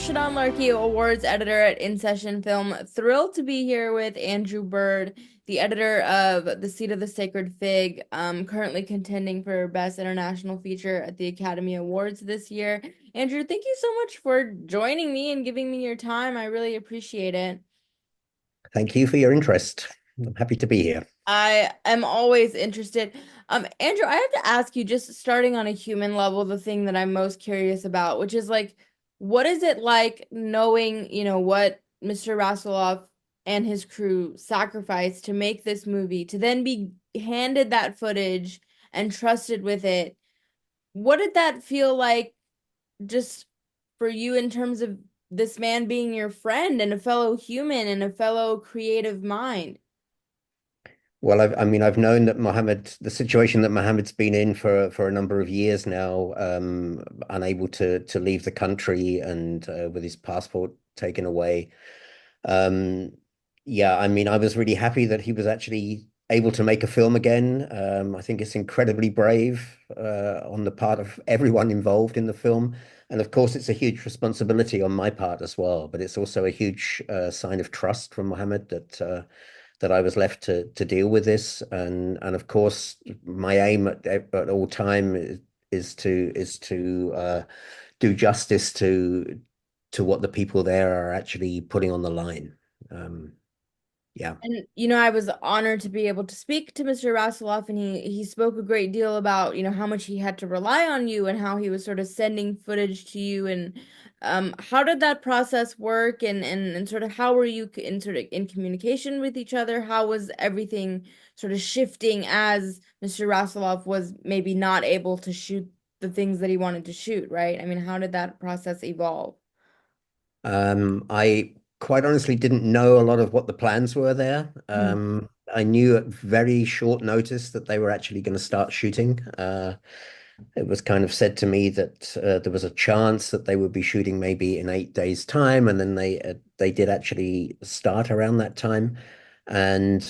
Shadan Larki, awards editor at In Session Film. Thrilled to be here with Andrew Bird, the editor of The Seat of the Sacred Fig, currently contending for Best International Feature at the Academy Awards this year. Andrew, thank you so much for joining me and giving me your time. I really appreciate it. Thank you for your interest. I'm happy to be here. I am always interested. Andrew, I have to ask you, just starting on a human level, the thing that I'm most curious about, which is like, what is it like knowing, what Mr. Rasoulof and his crew sacrificed to make this movie, to then be handed that footage and trusted with it? What did that feel like just for you in terms of this man being your friend and a fellow human and a fellow creative mind? Well, I've known that Mohammed, the situation that Mohammed's been in for a number of years now, unable to leave the country and with his passport taken away. Um, yeah, I was really happy that he was actually able to make a film again. I think it's incredibly brave on the part of everyone involved in the film. And of course, it's a huge responsibility on my part as well. But it's also a huge sign of trust from Mohammed that I was left to deal with this. And of course, my aim at all time is to do justice to what the people there are actually putting on the line. Um, yeah. And I was honored to be able to speak to Mr. Rasoulof, and he spoke a great deal about, how much he had to rely on you and how he was sort of sending footage to you. And how did that process work? And sort of how were you in sort of in communication with each other? How was everything sort of shifting as Mr. Rasoulof was maybe not able to shoot the things that he wanted to shoot, right? I mean, how did that process evolve? I quite honestly didn't know a lot of what the plans were there. Mm. I knew at very short notice that they were actually going to start shooting. It was kind of said to me that there was a chance that they would be shooting maybe in 8 days' time, and then they did actually start around that time. And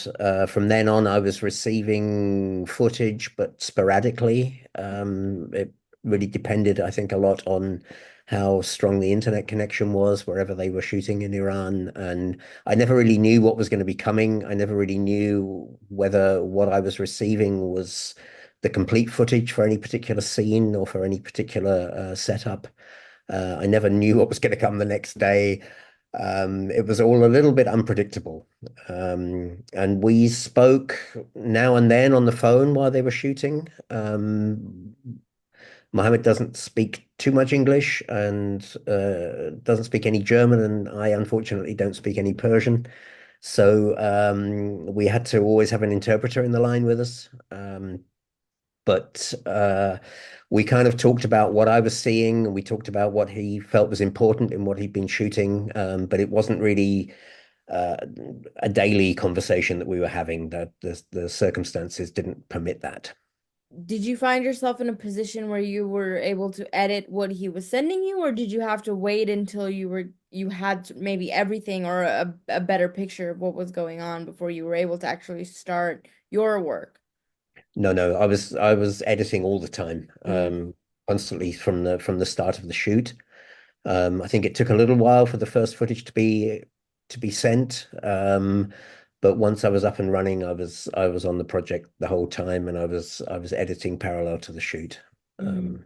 from then on, I was receiving footage, but sporadically. It really depended, I think, a lot on how strong the internet connection was wherever they were shooting in Iran. And I never really knew what was going to be coming. I never really knew whether what I was receiving was the complete footage for any particular scene or for any particular setup. I never knew what was going to come the next day. It was all a little bit unpredictable. And we spoke now and then on the phone while they were shooting. Mohammed doesn't speak too much English and doesn't speak any German, and I unfortunately don't speak any Persian. So we had to always have an interpreter in the line with us. But we kind of talked about what I was seeing, and we talked about what he felt was important in what he'd been shooting. But it wasn't really uh, a daily conversation that we were having. That the circumstances didn't permit that. Did you find yourself in a position where you were able to edit what he was sending you, or did you have to wait until you had maybe everything or a better picture of what was going on before you were able to actually start your work? No, I was editing all the time, Mm. constantly from the start of the shoot. I think it took a little while for the first footage to be sent. But once I was up and running, I was on the project the whole time, and I was editing parallel to the shoot. Mm. Um,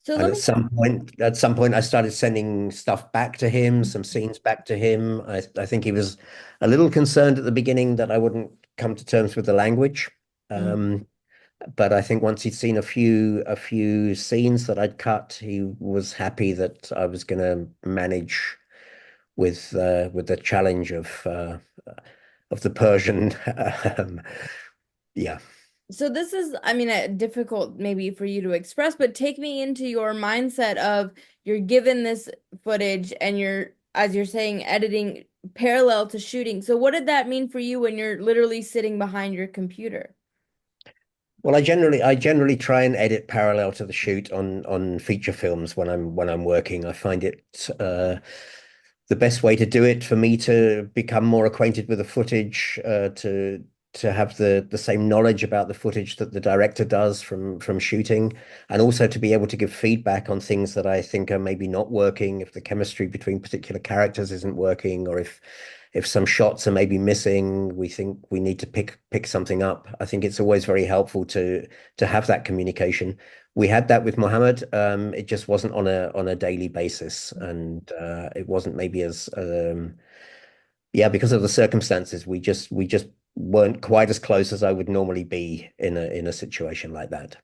So and let at me some point, I started sending stuff back to him, some scenes back to him. I think he was a little concerned at the beginning that I wouldn't come to terms with the language. Mm. Um, but I think once he'd seen a few scenes that I'd cut, he was happy that I was going to manage with the challenge of the Persian. Um, yeah. So this is, I mean, difficult maybe for you to express, but take me into your mindset of you're given this footage and you're, as you're saying, editing parallel to shooting. So what did that mean for you when you're literally sitting behind your computer? Well, I generally try and edit parallel to the shoot on feature films when I'm working. I find it the best way to do it for me to become more acquainted with the footage, to have the same knowledge about the footage that the director does from shooting, and also to be able to give feedback on things that I think are maybe not working, if the chemistry between particular characters isn't working, or if some shots are maybe missing, we think we need to pick something up. I think it's always very helpful to have that communication. We had that with Mohammed. It just wasn't on a daily basis, and it wasn't maybe as yeah, because of the circumstances, we just weren't quite as close as I would normally be in a situation like that.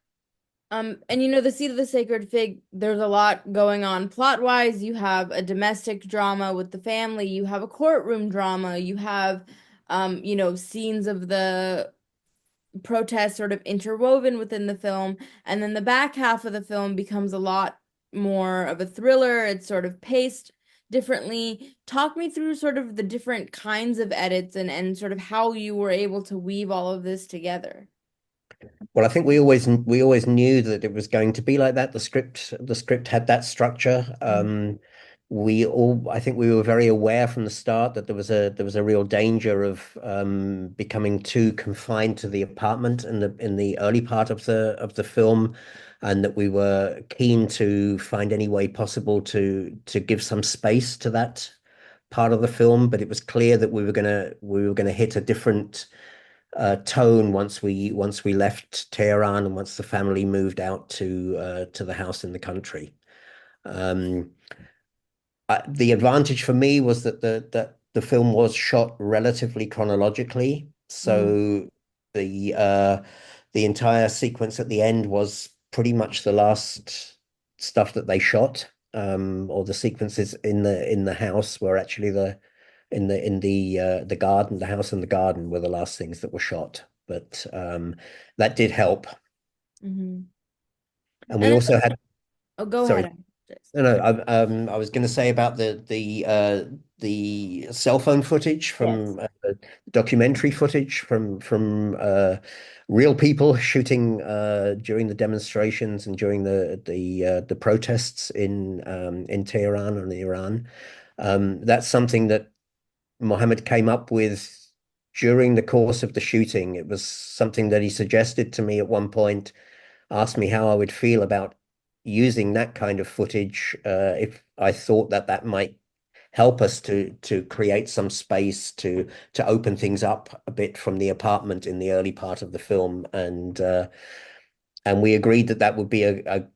And the Seed of the Sacred Fig, there's a lot going on plot-wise. You have a domestic drama with the family, you have a courtroom drama, you have scenes of the protests sort of interwoven within the film, and then the back half of the film becomes a lot more of a thriller. It's sort of paced differently. Talk me through sort of the different kinds of edits and sort of how you were able to weave all of this together. Well, I think we always knew that it was going to be like that. The script had that structure. I think we were very aware from the start that there was a real danger of becoming too confined to the apartment in the early part of the film, and that we were keen to find any way possible to give some space to that part of the film. But it was clear that we were gonna hit a different tone once we left Tehran and once the family moved out to the house in the country. Um, the advantage for me was that the film was shot relatively chronologically, Mhm. so the entire sequence at the end was pretty much the last stuff that they shot. Or the sequences in the house were actually the garden, the house and the garden were the last things that were shot. But that did help. Mhm. And we And also had, oh, go ahead. sorry, I apologize. no, no, I was going to say about the cell phone footage Yes. from documentary footage from real people shooting during the demonstrations and during the protests in Tehran and Iran. That's something that Mohammed came up with during the course of the shooting. It was something that he suggested to me at one point, asked me how I would feel about using that kind of footage, if I thought that that might help us to create some space to open things up a bit from the apartment in the early part of the film, and we agreed that that would be a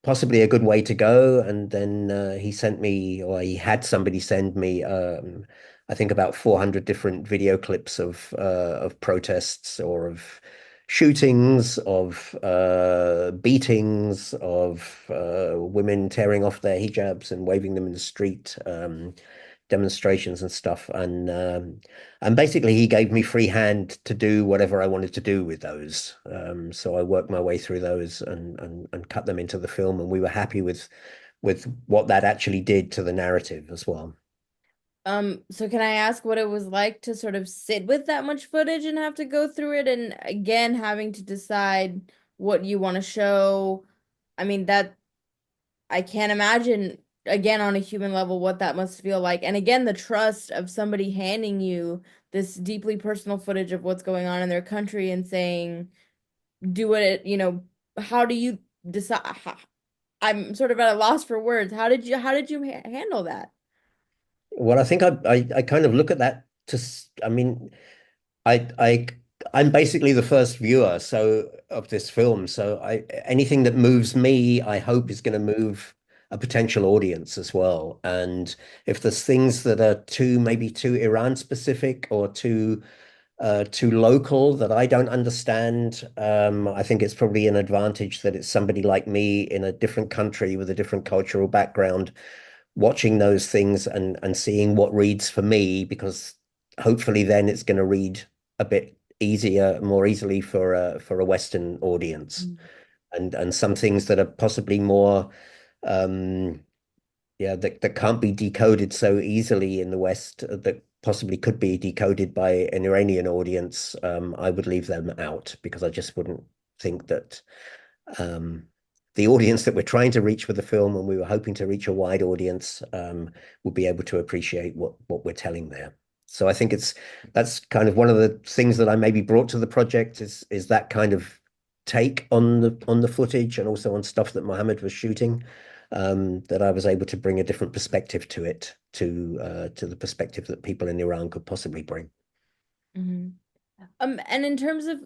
possibly a good way to go. And then he sent me, or he had somebody send me, I think about 400 different video clips of protests or of shootings, of beatings, of women tearing off their hijabs and waving them in the street, demonstrations and stuff. And basically, he gave me free hand to do whatever I wanted to do with those. So I worked my way through those and cut them into the film, and we were happy with what that actually did to the narrative as well. So can I ask what it was like to sort of sit with that much footage and have to go through it, and again having to decide what you want to show? I mean, that I can't imagine again on a human level what that must feel like. And again, the trust of somebody handing you this deeply personal footage of what's going on in their country and saying, do it, how do you decide? I'm sort of at a loss for words. How did you handle that? Well, I think I kind of look at that I mean, I I I'm basically the first viewer of this film. So anything that moves me, I hope is going to move a potential audience as well. And if there's things that are maybe too Iran specific or too local that I don't understand, I think it's probably an advantage that it's somebody like me in a different country with a different cultural background watching those things and seeing what reads for me, because hopefully then it's going to read a bit easier, more easily for a Western audience, and some things that are possibly more um yeah, that can't be decoded so easily in the West, that possibly could be decoded by an Iranian audience. I would leave them out because I just wouldn't think that um, the audience that we're trying to reach with the film, and we were hoping to reach a wide audience, would be able to appreciate what we're telling there. So I think that's kind of one of the things that I maybe brought to the project is that kind of take on the footage and also on stuff that Mohammed was shooting, that I was able to bring a different perspective to it, to the perspective that people in Iran could possibly bring. Mhm. And in terms of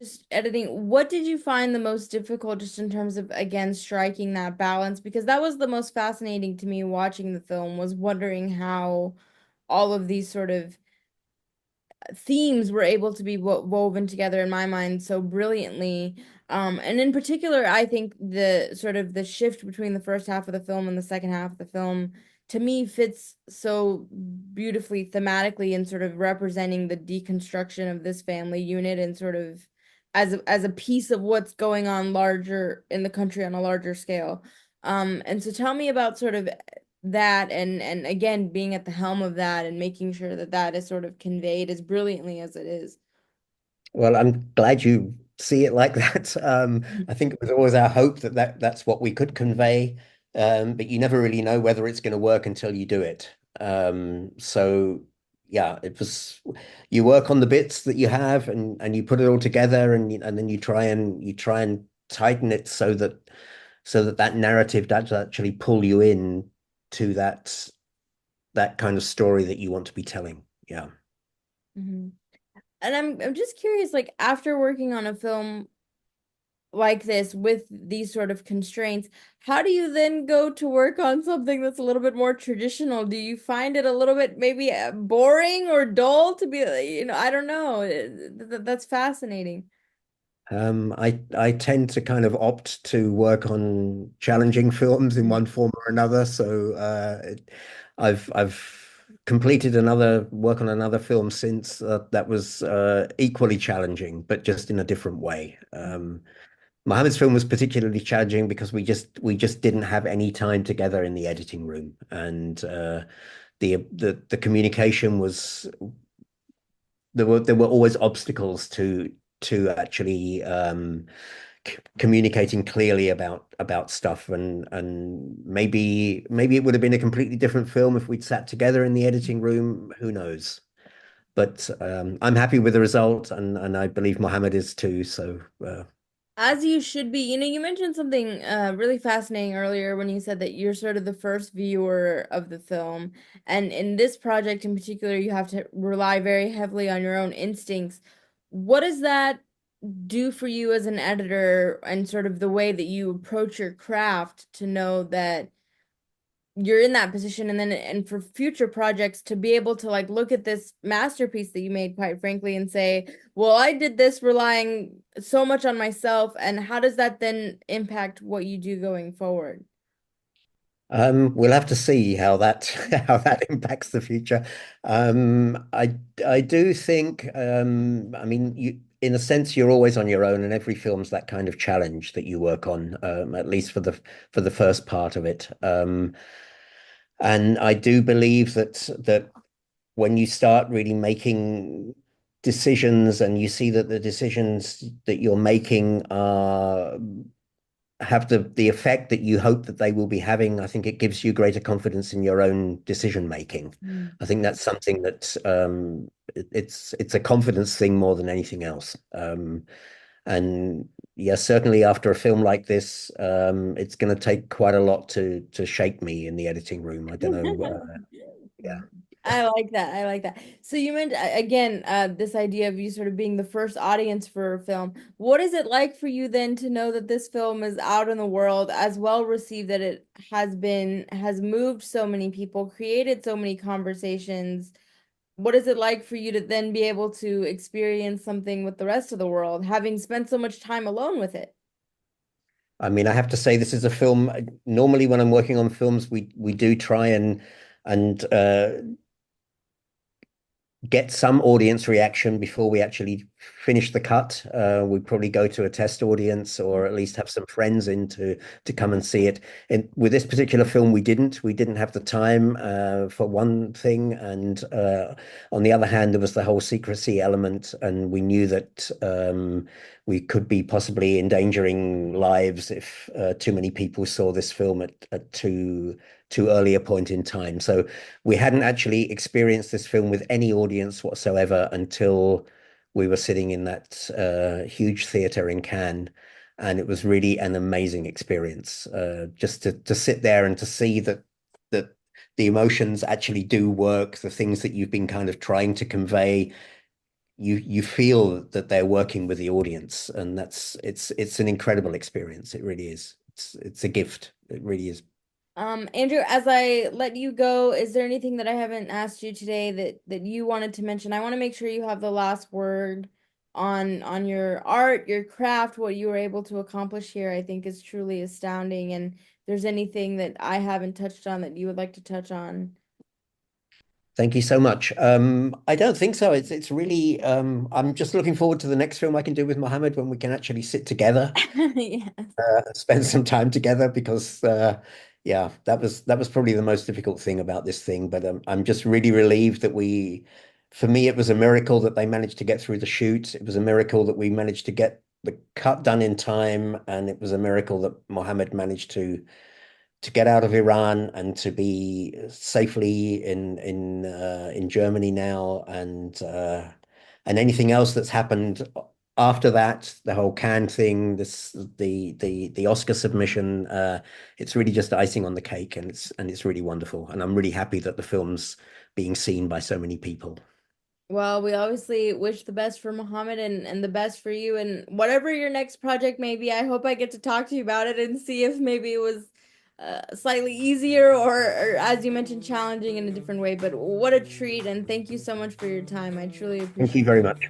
just editing, what did you find the most difficult just in terms of, again, striking that balance? Because that was the most fascinating to me watching the film, was wondering how all of these sort of themes were able to be woven together in my mind so brilliantly. And in particular, I think the sort of the shift between the first half of the film and the second half of the film to me fits so beautifully thematically in sort of representing the deconstruction of this family unit and sort of as a piece of what's going on larger in the country on a larger scale. And so tell me about sort of that and again being at the helm of that and making sure that that is sort of conveyed as brilliantly as it is. Well, I'm glad you see it like that. I think it was always our hope that, that's what we could convey, but you never really know whether it's going to work until you do it. So yeah, it was you work on the bits that you have and you put it all together and then you try and tighten it so that that narrative does actually pull you in to that kind of story that you want to be telling. Yeah. Mhm. And I'm just curious, like after working on a film like this with these sort of constraints, how do you then go to work on something that's a little bit more traditional? Do you find it a little bit maybe boring or dull to be, I don't know. That's fascinating. I tend to kind of opt to work on challenging films in one form or another. So I've completed another work on another film since that was equally challenging, but just in a different way. Mohammed's film was particularly challenging because we just didn't have any time together in the editing room, and the communication was there were always obstacles to actually communicating clearly about stuff and maybe it would have been a completely different film if we'd sat together in the editing room. Who knows? But I'm happy with the result, and I believe Mohammed is too. So As you should be. You mentioned something really fascinating earlier when you said that you're sort of the first viewer of the film. And in this project in particular, you have to rely very heavily on your own instincts. What does that do for you as an editor and sort of the way that you approach your craft to know that you're in that position and then and for future projects to be able to like look at this masterpiece that you made quite frankly and say, well, I did this relying so much on myself, and how does that then impact what you do going forward? we'll have to see how that how that impacts the future. I do think I mean in a sense you're always on your own, and every film's that kind of challenge that you work on, at least for the first part of it. And I do believe that when you start really making decisions and you see that the decisions that you're making are have the effect that you hope that they will be having, I think it gives you greater confidence in your own decision making. Mm. I think that's something that it's a confidence thing more than anything else. And yeah, certainly after a film like this, it's going to take quite a lot to shake me in the editing room. I don't know. Yeah. I like that. I like that. So you mentioned again, this idea of you sort of being the first audience for a film. What is it like for you then to know that this film is out in the world, as well received that it has moved so many people, created so many conversations? What is it like for you to then be able to experience something with the rest of the world, having spent so much time alone with it? I mean, I have to say this is a film. Normally, when I'm working on films, we do try and get some audience reaction before we actually finish the cut, we'd probably go to a test audience or at least have some friends in to come and see it. And with this particular film, we didn't have the time for one thing, and on the other hand, there was the whole secrecy element, and we knew that we could be possibly endangering lives if too many people saw this film at too early a point in time. So we hadn't actually experienced this film with any audience whatsoever until we were sitting in that huge theater in Cannes, and it was really an amazing experience. Just to sit there and to see that the emotions actually do work, the things that you've been kind of trying to convey, you feel that they're working with the audience, and it's an incredible experience. It really is. It's a gift. It really is. Andrew, as I let you go, is there anything that I haven't asked you today that you wanted to mention? I want to make sure you have the last word on your art, your craft, what you were able to accomplish here, I think is truly astounding. And if there's anything that I haven't touched on that you would like to touch on. Thank you so much. I don't think so. It's really I'm just looking forward to the next film I can do with Mohammed when we can actually sit together, Yes. spend some time together because yeah, that was probably the most difficult thing about this thing. But I'm just really relieved that for me, it was a miracle that they managed to get through the shoot. It was a miracle that we managed to get the cut done in time, and it was a miracle that Mohammed managed to get out of Iran and to be safely in Germany now, and anything else that's happened after that, the whole Cannes thing, the Oscar submission, it's really just icing on the cake, and it's really wonderful, and I'm really happy that the film's being seen by so many people. Well, we obviously wish the best for Mohammed and the best for you and whatever your next project may be. I hope I get to talk to you about it and see if maybe it was slightly easier or, as you mentioned, challenging in a different way. But what a treat, and thank you so much for your time. I truly Thank appreciate you very much.